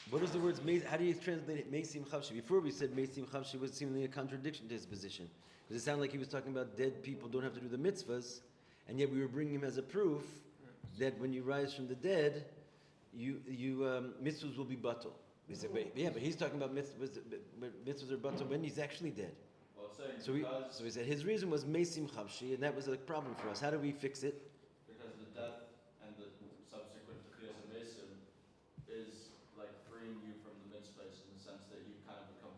What is the words? How do you translate it? Meisim Chavshi. Before we said Meisim Chavshi was seemingly a contradiction to his position. Does it sound like he was talking about dead people don't have to do the mitzvahs, and yet we were bringing him as a proof that when you rise from the dead, mitzvahs will be batal. We said, wait, yeah, but he's talking about mitzvahs are batal when he's actually dead. Well, saying So we said his reason was Meisim Chavshi, and that was a problem for us. How do we fix it? Because the death and the subsequent Tchiyas Meisim is like freeing you from the mitzvahs in the sense that you kind of become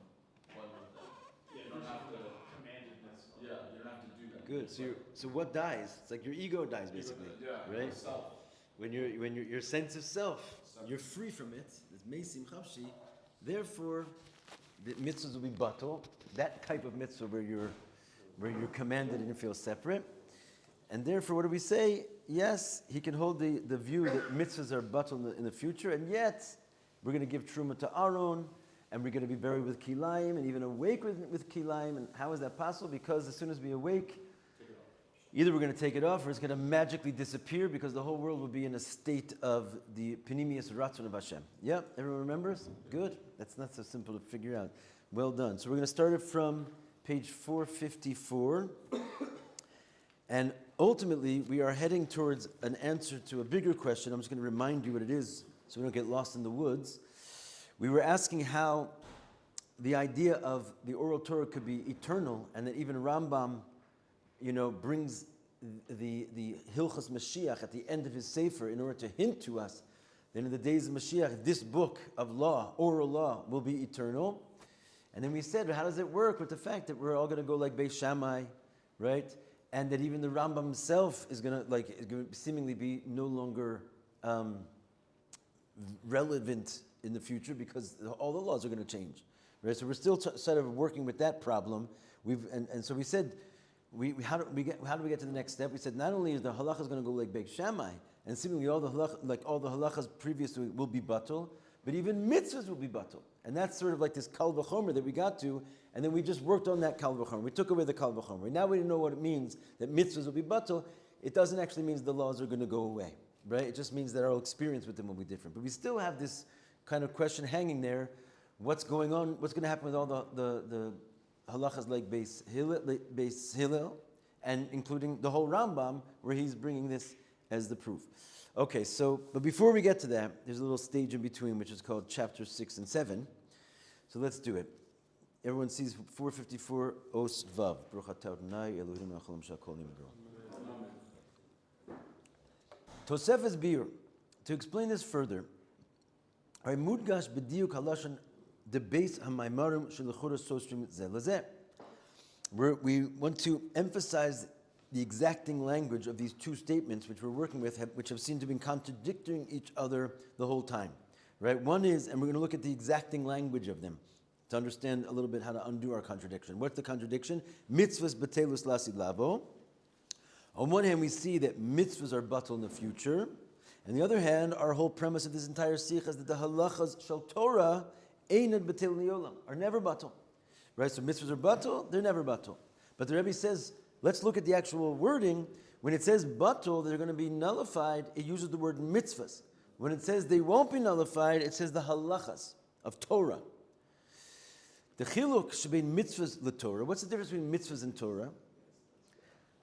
one with them. Yeah, You don't have to. commandedness. Yeah, you don't have to do that. Good. So what dies? It's like your ego dies, basically. Yeah, right? Self. When your sense of self, you're free from it. It's Meisim Chavshi. Therefore, the mitzvahs will be batal. That type of mitzvah where you're commanded and you feel separate. And therefore, what do we say? Yes, he can hold the view that mitzvahs are batal in the future, and yet we're going to give truma to Aaron, and we're going to be buried with kilayim, and even awake with kilayim. And how is that possible? Because as soon as we awake, either we're going to take it off, or it's going to magically disappear, because the whole world will be in a state of the Penimius Ratzon of Hashem. Yeah, everyone remembers? Good. That's not so simple to figure out. Well done. So we're going to start it from page 454. And ultimately, we are heading towards an answer to a bigger question. I'm just going to remind you what it is so we don't get lost in the woods. We were asking how the idea of the oral Torah could be eternal, and that even Rambam, brings the Hilchas Mashiach at the end of his Sefer in order to hint to us that in the days of Mashiach, this book of law, oral law, will be eternal. And then we said, well, how does it work with the fact that we're all going to go like Beis Shammai, right? And that even the Rambam himself is going to seemingly be no longer relevant in the future because all the laws are going to change, right? So we're still sort of working with that problem. So we said, how do we get to the next step? We said not only is the halacha going to go like Beis Shammai, and seemingly all the halachas previous to it will be batal, but even mitzvahs will be batal. And that's sort of like this kal v'chomer that we got to, and then we just worked on that kal v'chomer. We took away the kal v'chomer. Now we know what it means that mitzvahs will be batal. It doesn't actually mean the laws are going to go away, right? It just means that our experience with them will be different. But we still have this kind of question hanging there: what's going on? What's going to happen with all the halachas like Beis Hillel, and including the whole Rambam, where he's bringing this as the proof. Okay, but before we get to that, there's a little stage in between, which is called chapter 6 and 7. So let's do it. Everyone sees 454 Os Vav. Baruch atah Adonai Eloheinu melech haolam shel kol nivro. Tosefes Bir. To explain this further, I mudgash b'diuk halashon the base hamaymarim shelechura sostrim zeh lazeh. We want to emphasize the exacting language of these two statements, which we're working with, which have seemed to be contradicting each other the whole time. Right? One is, and we're going to look at the exacting language of them to understand a little bit how to undo our contradiction. What's the contradiction? Mitzvahs batelus lasid lavo. On one hand, we see that mitzvahs are batal in the future. On the other hand, our whole premise of this entire sikh is that the halachas shel Torah einad batel niolam, are never batal. Right? So mitzvahs are batal, they're never batal. But the Rebbe says, let's look at the actual wording. When it says batal, they're going to be nullified, it uses the word mitzvahs. When it says they won't be nullified, it says the halachas of Torah. The chiluk shebein mitzvahs l'Torah. What's the difference between mitzvahs and Torah?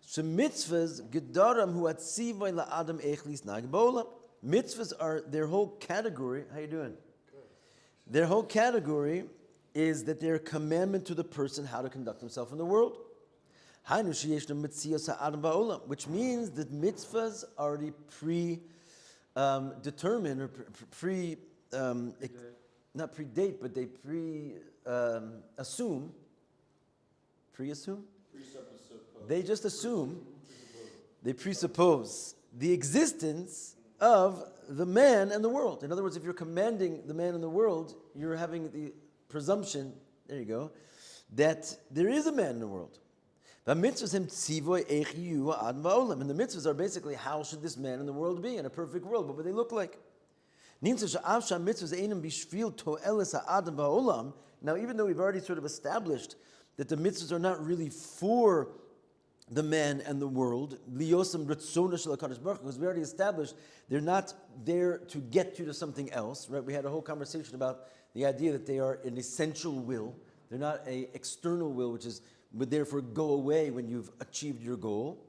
Mitzvahs gedaram hu atzivay la'adam echlis nag ba'olam. Mitzvahs are their whole category. How you doing? Good. Their whole category is that they're a commandment to the person how to conduct himself in the world. Which means that mitzvahs are already determined or not predate, but they assume. They just assume, they presuppose the existence of the man and the world. In other words, if you're commanding the man and the world, you're having the presumption, there you go, that there is a man in the world. And the mitzvahs are basically, how should this man in the world be? In a perfect world, what would they look like? Now, even though we've already sort of established that the mitzvahs are not really for the man and the world, liyosam ritzona shel HaKadosh Baruch Hu, because we already established they're not there to get you to something else, right? We had a whole conversation about the idea that they are an essential will. They're not an external will, which would therefore go away when you've achieved your goal.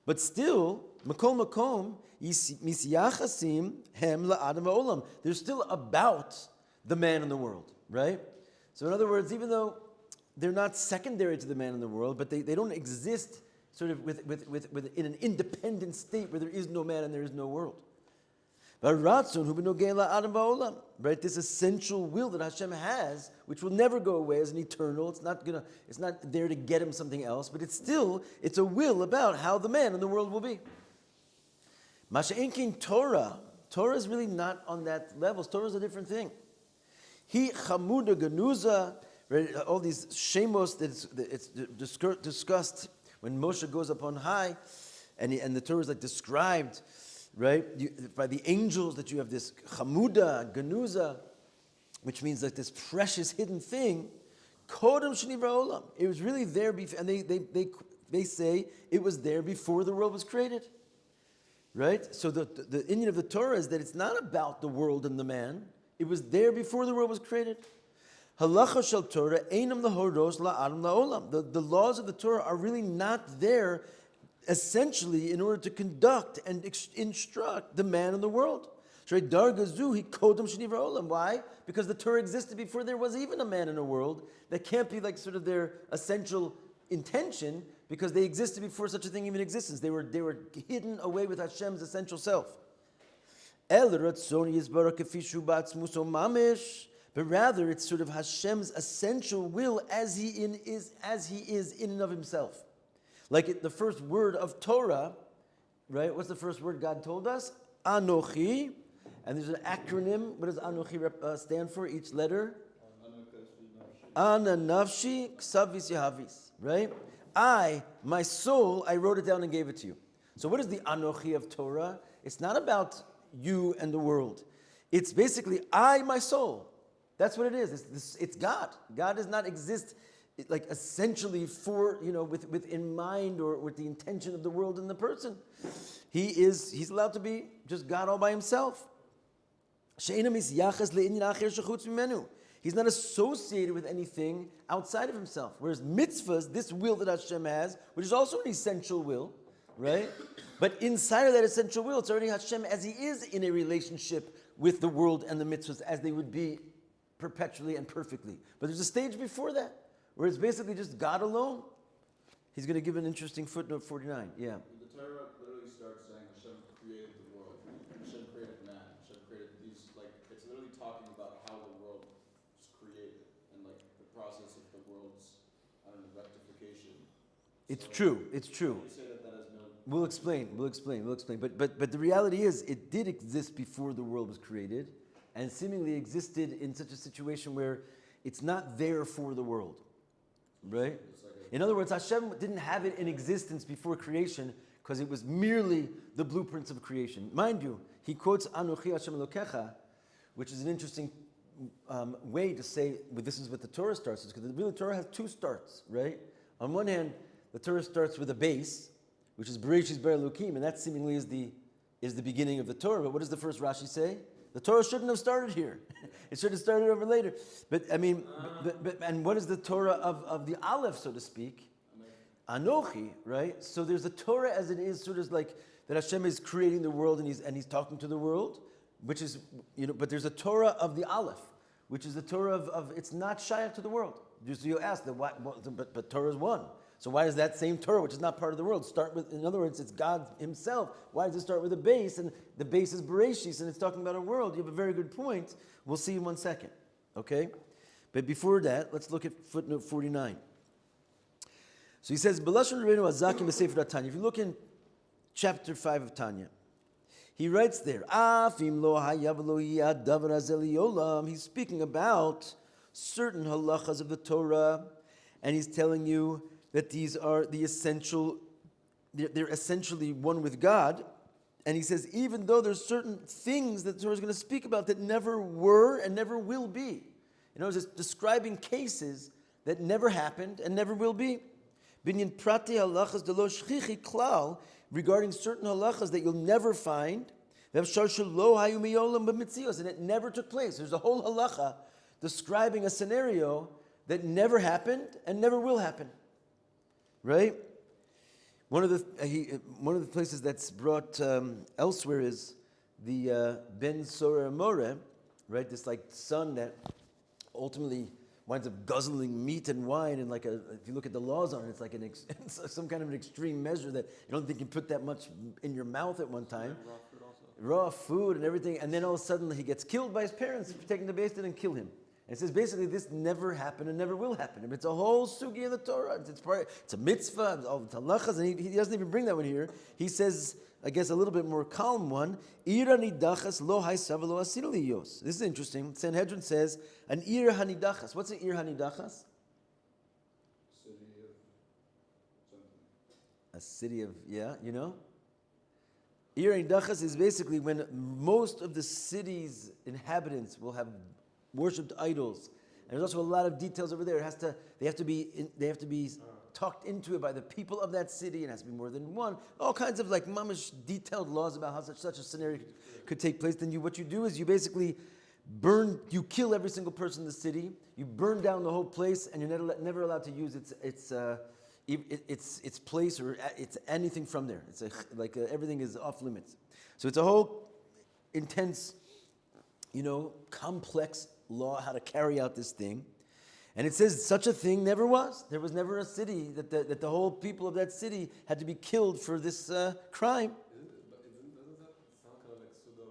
But still, makom makom, misyachasim hem la'adam ha'olam. They're still about the man in the world, right? So in other words, even though they're not secondary to the man in the world, but they don't exist sort of in an independent state where there is no man and there is no world. Right? This essential will that Hashem has, which will never go away as an eternal, it's not there to get him something else, but it's a will about how the man in the world will be. Masha'inkin Torah is really not on that level. Torah is a different thing. He chamuda ganuza, right? All these shemos that it's discussed when Moshe goes up on high, and the Torah is like described, right, by the angels, that you have this chamuda, ganuza, which means like this precious hidden thing. Kodem shenivra olam. It was really there before, and they say it was there before the world was created, right? So the Indian of the Torah is that it's not about the world and the man. It was there before the world was created. Halacha shel Torah einam lahoros la'adam la'olam. The laws of the Torah are really not there essentially in order to conduct and instruct the man in the world. Why? Because the Torah existed before there was even a man in a world. That can't be like sort of their essential intention, because they existed before such a thing even existence. They were hidden away with Hashem's essential self. But rather, it's sort of Hashem's essential will as he is in and of himself. Like the first word of Torah, right? What's the first word God told us? Anochi. And there's an acronym. What does Anochi stand for? Each letter? Ana nafshi ksavis yahavis. Right? My soul, I wrote it down and gave it to you. So what is the Anochi of Torah? It's not about you and the world. It's basically my soul. That's what it is. It's God. God does not exist like essentially for, with in mind or with the intention of the world and the person. He's allowed to be just God all by himself. He's not associated with anything outside of himself. Whereas mitzvahs, this will that Hashem has, which is also an essential will, right? But inside of that essential will, it's already Hashem as he is in a relationship with the world and the mitzvahs as they would be perpetually and perfectly. But there's a stage before that, where it's basically just God alone. He's going to give an interesting footnote 49. Yeah. The Torah literally starts saying Hashem created the world. Hashem created man. Hashem created these, it's literally talking about how the world was created and the process of the world's, rectification. It's true. It's true. You say that has no... We'll explain. But the reality is, it did exist before the world was created, and seemingly existed in such a situation where it's not there for the world. Right? In other words, Hashem didn't have it in existence before creation because it was merely the blueprints of creation. Mind you, he quotes Anochi Hashem Elokecha, which is an interesting way to say, well, this is what the Torah starts with, because the Torah has two starts, right? On one hand, the Torah starts with a base, which is Bereshis Bar Elokim, and that seemingly is the beginning of the Torah. But what does the first Rashi say? The Torah shouldn't have started here. It should have started over later. But and what is the Torah of the Aleph, so to speak? Anochi, right? So there's the Torah as it is, sort of like that Hashem is creating the world and he's talking to the world, which is, but there's a Torah of the Aleph, which is the Torah of it's not shaykh to the world. So you ask, but Torah is one. So why does that same Torah, which is not part of the world, start with, in other words, it's God himself. Why does it start with a base? And the base is Bereshis, and it's talking about a world. You have a very good point. We'll see in 1 second. Okay? But before that, let's look at footnote 49. So he says, if you look in chapter 5 of Tanya, he writes there, he's speaking about certain halachas of the Torah, and he's telling you that these are the essential, they're essentially one with God. And he says, even though there's certain things that the Torah is going to speak about that never were and never will be. In other words, it's describing cases that never happened and never will be. Binyan prati halachas delo shchichi klal, regarding certain halachas that you'll never find. And it never took place. There's a whole halacha describing a scenario that never happened and never will happen. Right? One of the places that's brought elsewhere is the Ben Sora More, right? This like son that ultimately winds up guzzling meat and wine, and if you look at the laws on it, it's like it's some kind of an extreme measure that you don't think you can put that much in your mouth at one time. Raw food also. Raw food and everything, and then all of a sudden he gets killed by his parents for taking the Beis Din and kill him. And it says basically this never happened and never will happen. It's a whole sugi in the Torah. It's a mitzvah, all the halachas, and he doesn't even bring that one here. He says, I guess a little bit more calm one, Ira nidachas lo haisav lo asir liyos. This is interesting. Sanhedrin says, an ira hanidachas. What's an ira hanidachas? City of something. A city of, you know? Ira hanidachas is basically when most of the city's inhabitants will have worshipped idols. And there's also a lot of details over there. They have to be tucked into it by the people of that city, and it has to be more than one. All kinds of mamish detailed laws about how such a scenario could take place. Then what you do is you basically you kill every single person in the city, you burn down the whole place, and you're never allowed to use its place or it's anything from there. It's everything is off limits. So it's a whole intense, complex law how to carry out this thing. And it says such a thing never was. There was never a city that the whole people of that city had to be killed for this crime. Doesn't that sound kind of like pseudo?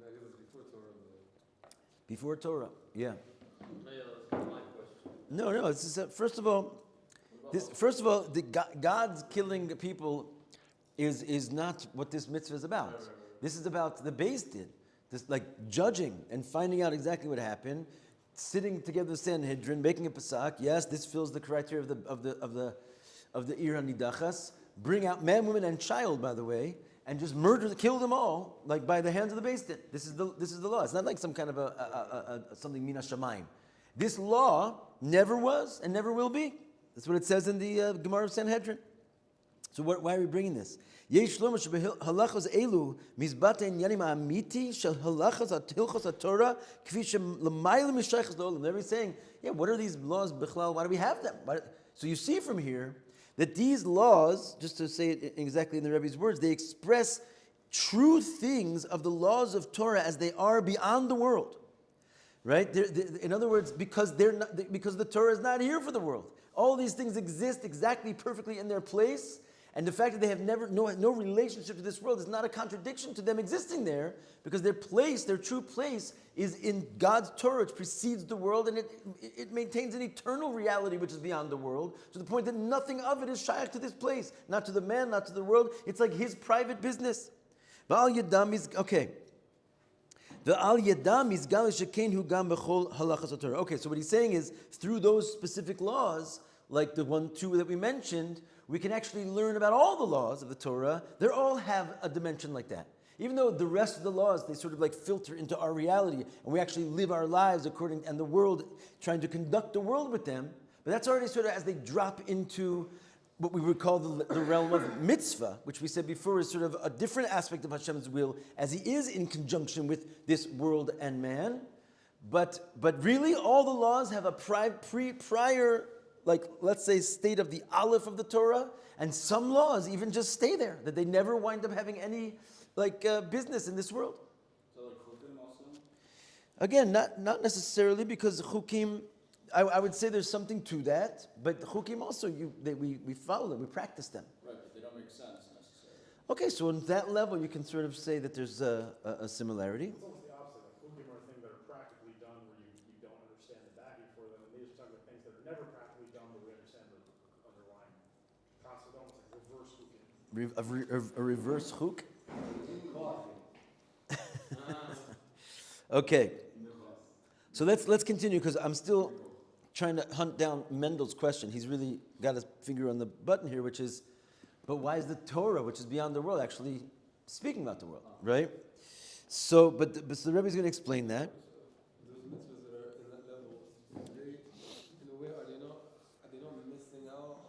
I guess it's before Torah. Before Torah, yeah. No, yeah, that's my question. No. This is first of all, God's killing people is not what this mitzvah is about. Right. This is about the Beis Din, this judging and finding out exactly what happened. Sitting together the Sanhedrin, making a pasak. Yes, this fills the criteria of the Ir HaNidachas. Bring out man, woman, and child, by the way, and just kill them all, by the hands of the Beis Din. This is the law. It's not like some kind of something mina shamayim. This law never was and never will be. That's what it says in the Gemara of Sanhedrin. So why are we bringing this? Yesh lomer halachos elu mizbate inyanim amiti shel halachos hilchos Torah kfi shelamayla mishaychos leolam. They're saying, what are these laws bichlal? Why do we have them? So you see from here that these laws, just to say it exactly in the Rebbe's words, they express true things of the laws of Torah as they are beyond the world. Right? In other words, because the Torah is not here for the world. All these things exist exactly perfectly in their place. And the fact that they have no relationship to this world is not a contradiction to them existing there, because their true place, is in God's Torah, which precedes the world, and it maintains an eternal reality which is beyond the world, to the point that nothing of it is shaykh to this place, not to the man, not to the world. It's like his private business. Okay. Okay, so what he's saying is, through those specific laws, like the 2 that we mentioned, we can actually learn about all the laws of the Torah. They all have a dimension like that. Even though the rest of the laws, they sort of filter into our reality, and we actually live our lives and the world, trying to conduct the world with them. But that's already sort of as they drop into what we would call the realm of mitzvah, which we said before is sort of a different aspect of Hashem's will, as he is in conjunction with this world and man. But really, all the laws have a prior, let's say, state of the aleph of the Torah, and some laws even just stay there, that they never wind up having any business in this world. So chukim also? Again, not necessarily, because chukim, I would say there's something to that, but chukim also, we follow them, we practice them. Right, but they don't make sense necessarily. Okay, so on that level, you can sort of say that there's a similarity. It's almost the opposite. Chukim are things that are practically done where you don't understand the backing for them, and these are talking about things that are never practically done, but we understand the underlying concept, almost like reverse chukim. A reverse chuk? Okay. So let's continue, because I'm still trying to hunt down Mendel's question. He's really got his finger on the button here, which is, but why is the Torah, which is beyond the world, actually speaking about the world, right? So, but the Rebbe is going to explain that. Those mitzvahs that are in that level, in a way, are they not missing out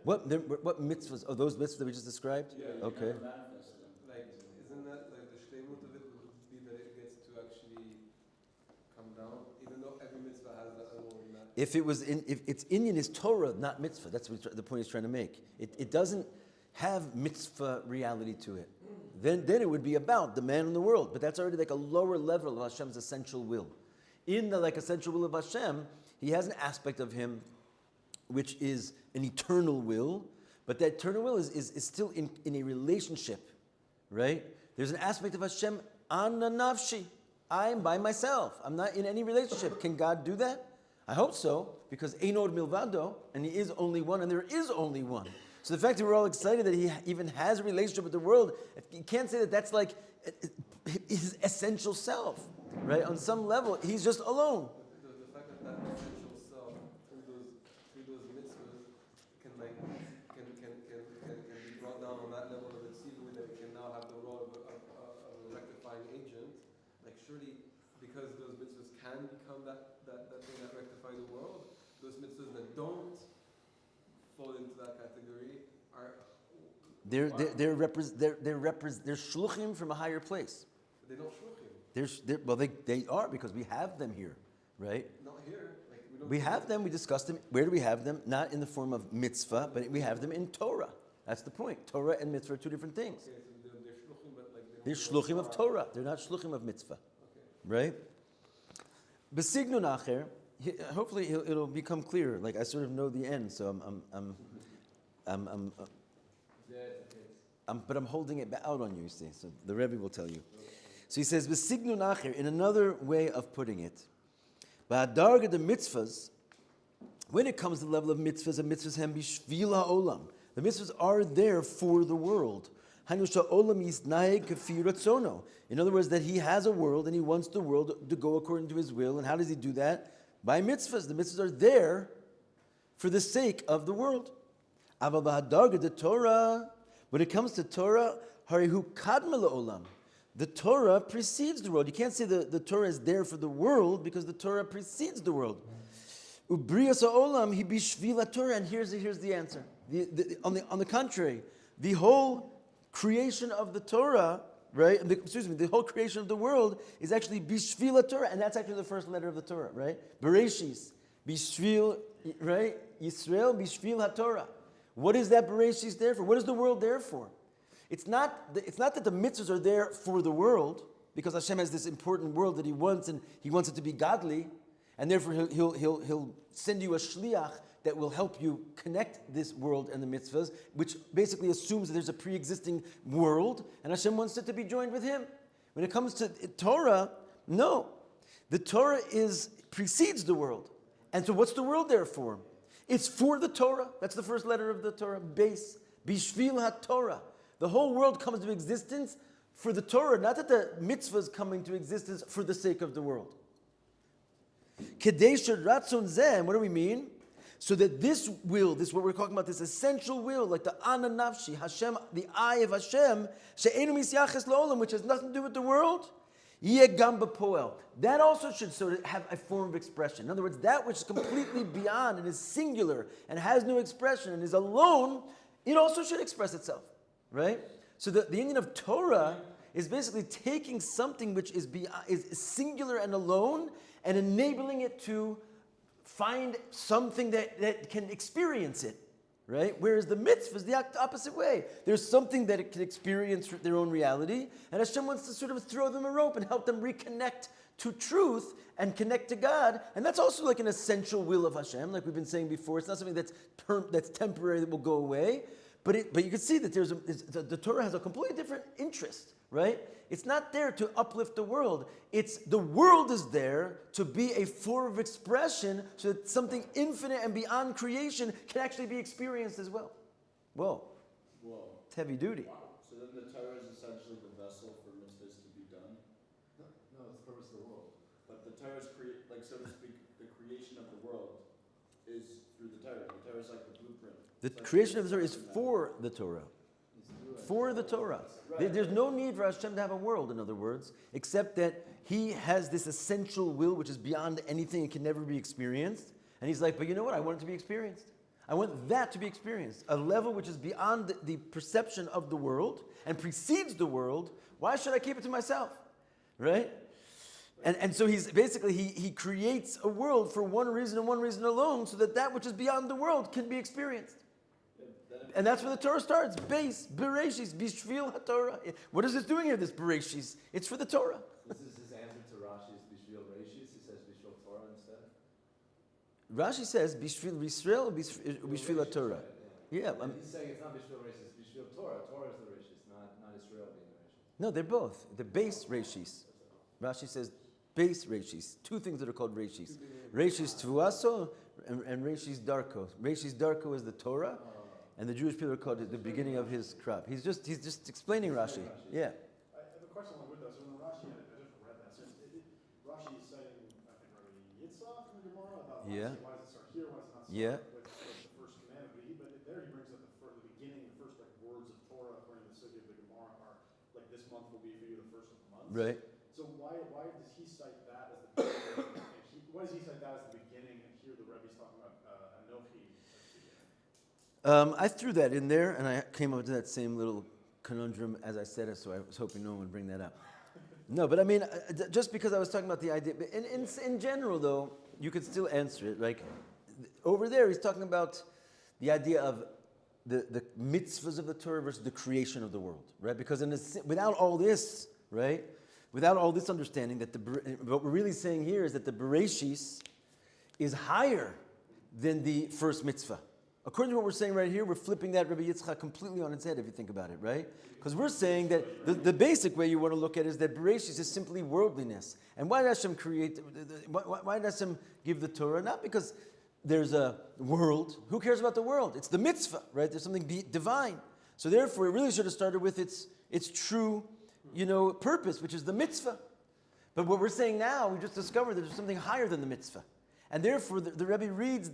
What mitzvahs? Oh, those mitzvahs that we just described? Yeah, you Okay. never manifest them. Like, isn't that like the shleimut of it would be that it gets to actually come down, even though every mitzvah has that little in that. If its Inyan is Torah, not mitzvah, that's what the point he's trying to make. It doesn't have mitzvah reality to it. Then it would be about the man in the world. But that's already like a lower level of Hashem's essential will. In the like essential will of Hashem, he has an aspect of him which is an eternal will, but that eternal will is still in a relationship, right? There's an aspect of Hashem, Ana nafshi. I'm by myself. I'm not in any relationship. Can God do that? I hope so, because Einod milvado, and he is only one, and there is only one. So the fact that we're all excited that he even has a relationship with the world, you can't say that that's like his essential self, right? On some level, he's just alone. The fact that essential self through those mitzvahs can be brought down on that level of its even that it can now have the role of a rectifying agent. Like surely, because those mitzvahs can become that thing that rectify the world, those mitzvahs that don't fall into that category are They're shluchim from a higher place. they don't shluchim. They are because we have them here, right? Not here. Like we don't. We have them, we discussed them. Where do we have them? Not in the form of mitzvah, but we have them in Torah. That's the point. Torah and mitzvah are two different things. Okay, so they're shluchim, but like They're shluchim of Torah. They're not shluchim of mitzvah, right? Besignun acher. Hopefully it'll become clear. Like I sort of know the end, so but I'm holding it out on you. You see, so the Rebbe will tell you. So he says, "Besignun acher." In another way of putting it, ba'adarga the mitzvahs. When it comes to the level of mitzvahs, and mitzvahs hem bishvil ha'olam. The mitzvahs are there for the world. In other words, that he has a world and he wants the world to go according to his will. And how does he do that? By mitzvahs. The mitzvahs are there for the sake of the world. The Torah, when it comes to Torah, harihu kadma la'olam. The Torah precedes the world. You can't say the Torah is there for the world because the Torah precedes the world. Ubriyas ha'olam hi bishvil Torah. And here's the answer. On the contrary, the whole creation of the Torah, right? The whole creation of the world is actually bishvil Torah, and that's actually the first letter of the Torah, right? Bereshis, bishvil, right? Yisrael, bishvil haTorah. What is that Bereshis there for? What is the world there for? It's not that the mitzvahs are there for the world, because Hashem has this important world that He wants, and He wants it to be godly, and therefore He'll send you a shliach that will help you connect this world and the mitzvahs, which basically assumes that there's a pre-existing world, and Hashem wants it to be joined with Him. When it comes to Torah, no. The Torah precedes the world. And so what's the world there for? It's for the Torah. That's the first letter of the Torah, base. Bishvil HaTorah. The whole world comes to existence for the Torah, not that the mitzvahs come into existence for the sake of the world. Kadesh Ratzon Zeh, what do we mean? So that this will, this what we're talking about, this essential will, like the Ana Nafshi, Hashem, the eye of Hashem, She'enu Misyaches La'olam, which has nothing to do with the world, Yeh Gam B'Poel. That also should sort of have a form of expression. In other words, that which is completely beyond and is singular and has no expression and is alone, it also should express itself, right? So the union of Torah is basically taking something which is singular and alone and enabling it to find something that can experience it, right? Whereas the mitzvah is the opposite way. There's something that it can experience their own reality, and Hashem wants to sort of throw them a rope and help them reconnect to truth and connect to God. And that's also like an essential will of Hashem, like we've been saying before. It's not something that's temporary that will go away. But you can see that the Torah has a completely different interest, right? It's not there to uplift the world. The world is there to be a form of expression so that something infinite and beyond creation can actually be experienced as well. Whoa. It's heavy duty. Wow. So then the Torah is essentially the vessel for mitzvahs to be done? No, it's the purpose of the world. But the Torah is, so to speak, the creation of the world is through the Torah. The Torah is like the blueprint. The creation of the Torah is for the Torah. For the Torah. There's no need for Hashem to have a world, in other words, except that He has this essential will which is beyond anything and can never be experienced. And He's like, but you know what? I want it to be experienced. I want that to be experienced. A level which is beyond the perception of the world and precedes the world. Why should I keep it to myself? Right? And so he's basically, he creates a world for one reason and one reason alone, so that which is beyond the world can be experienced. And that's where the Torah starts. Base, Bereshis, Bishvil HaTorah. What is this doing here, this Bereshis? It's for the Torah. This is his answer to Rashi's Bishvil Reishis. He says Bishvil Torah instead. Rashi says Bishvil Yisrael, Bishvil HaTorah. Yeah. He's saying it's not Bishvil Reishis, it's Bishvil Torah. Torah is the Reishis, not Israel being the Reishis. No, they're both. The base Reshis. Rashi says base Reshis. Two things that are called Reshis. Reshis Tvuaso and Reshis Darko. Reshis Darko is the Torah, and the Jewish people are called the beginning of his crop. He's just explaining Rashi. Yeah. I have a question along with that. So in Rashi, I just read that. So Rashi is citing, I think, Rabbi Yitzhak in the Gemara about why does it start here, why does it not start with the first commandment? But there he brings up the beginning, the first words of Torah according to the Sugya of the Gemara are like this month will be for you the first of the months. Right. So why does he cite that as the beginning? Why does he cite that as the beginning? And here the Rebbe's talking about Anochi as the beginning. I threw that in there, and I came up to that same little conundrum as I said it, so I was hoping no one would bring that up. No, but I mean, just because I was talking about the idea, but in general, though, you could still answer it. Like, over there, he's talking about the idea of the mitzvahs of the Torah versus the creation of the world, right? Because without all this, right, without all this understanding, that what we're really saying here is that the Bereshis is higher than the first mitzvah. According to what we're saying right here, we're flipping that Rabbi Yitzchak completely on its head if you think about it, right? Because we're saying that the basic way you want to look at it is that Bereshis is simply worldliness. And why does Hashem create, why does Hashem give the Torah? Not because there's a world. Who cares about the world? It's the mitzvah, right? There's something divine. So therefore, it really should have started with its true, purpose, which is the mitzvah. But what we're saying now, we just discovered that there's something higher than the mitzvah. And therefore, the Rebbe reads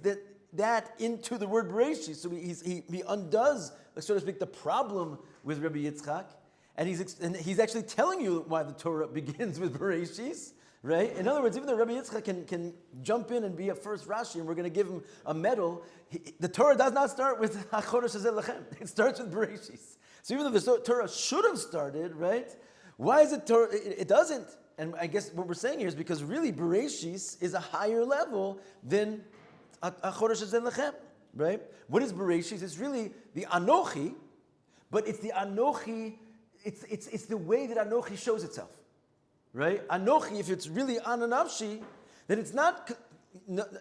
that into the word Bereshis. So he undoes, so to speak, the problem with Rabbi Yitzchak. And he's actually telling you why the Torah begins with Bereshis. Right? In other words, even though Rabbi Yitzchak can jump in and be a first Rashi, and we're going to give him a medal, the Torah does not start with HaChodesh Hazeh Lachem. It starts with Bereshis. So even though the Torah should have started, right? Why is it Torah? It doesn't. And I guess what we're saying here is because really Bereshis is a higher level than HaChodesh Hazeh Lachem. Right? What is Bereshis? It's really the Anochi, but it's the Anochi, it's the way that Anochi shows itself. Right? Anochi, if it's really ananavshi, then it's not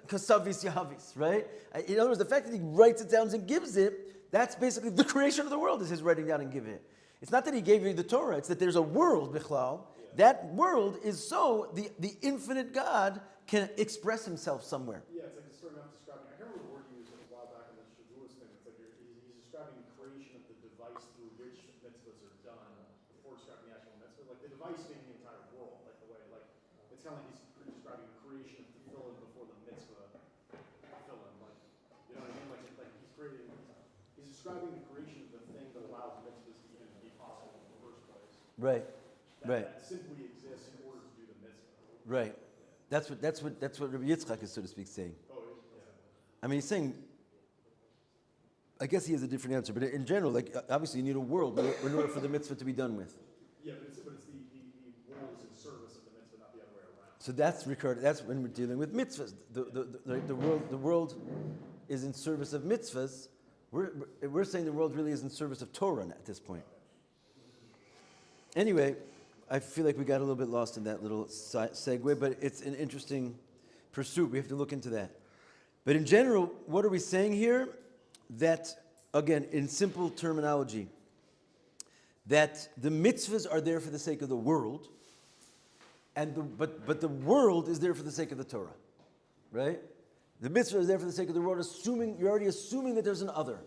kasavis yahavis, right? In other words, the fact that he writes it down and gives it, that's basically the creation of the world is his writing down and giving it. It's not that he gave you the Torah, it's that there's a world, bichlal. That world is so the infinite God can express himself somewhere. Yeah, it's like a certain amount of describing. I can't remember the word he used a while back in the Chassidus thing. It's like he's describing the creation of the device through which mitzvahs are done before describing the actual mitzvah. Like the device being the entire world, like the way, like it's kind of like he's describing the creation of the tefillin before the mitzvah tefillin. Like, you know what I mean? Like he's describing the creation of the thing that allows mitzvahs to even be possible in the first place. Right. That simply exists in order to do the mitzvah. Right. That's what Rabbi Yitzchak is, so to speak, saying. Oh, yeah. I mean, he's saying, I guess he has a different answer, but in general, like obviously you need a world in order for the mitzvah to be done with. Yeah, but it's the world is in service of the mitzvah, not the other way around. So that's when we're dealing with mitzvahs. The world is in service of mitzvahs. We're saying the world really is in service of Torah at this point. Anyway, I feel like we got a little bit lost in that little segue, but it's an interesting pursuit. We have to look into that. But in general, what are we saying here? That, again, in simple terminology, that the mitzvahs are there for the sake of the world, but the world is there for the sake of the Torah, right? The mitzvah is there for the sake of the world, you're already assuming that there's an other.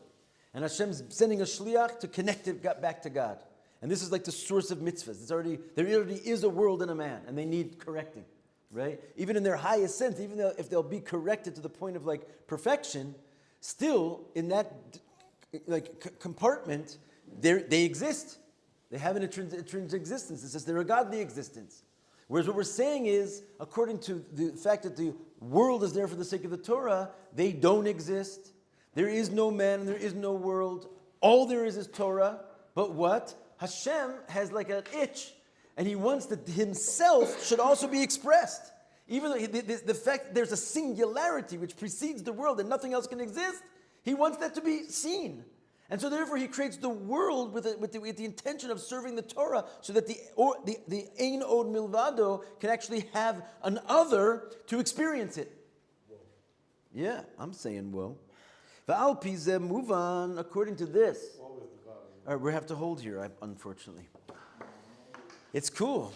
And Hashem's sending a shliach to connect it back to God. And this is like the source of mitzvahs. There already is a world and a man, and they need correcting, right? Even in their highest sense, even if they'll be corrected to the point of like perfection, still in that compartment, they exist. They have an intrinsic existence. It's just they're a godly existence. Whereas what we're saying is, according to the fact that the world is there for the sake of the Torah, they don't exist. There is no man, there is no world. All there is Torah. But what? Hashem has like an itch, and he wants that himself should also be expressed. Even though the fact there's a singularity which precedes the world and nothing else can exist, he wants that to be seen. And so therefore he creates the world with the intention of serving the Torah, so that the Ein Od Milvado can actually have an other to experience it. Whoa. Yeah, I'm saying whoa. Va'al pi zeh muvan, according to this. All right, we have to hold here, unfortunately. It's cool.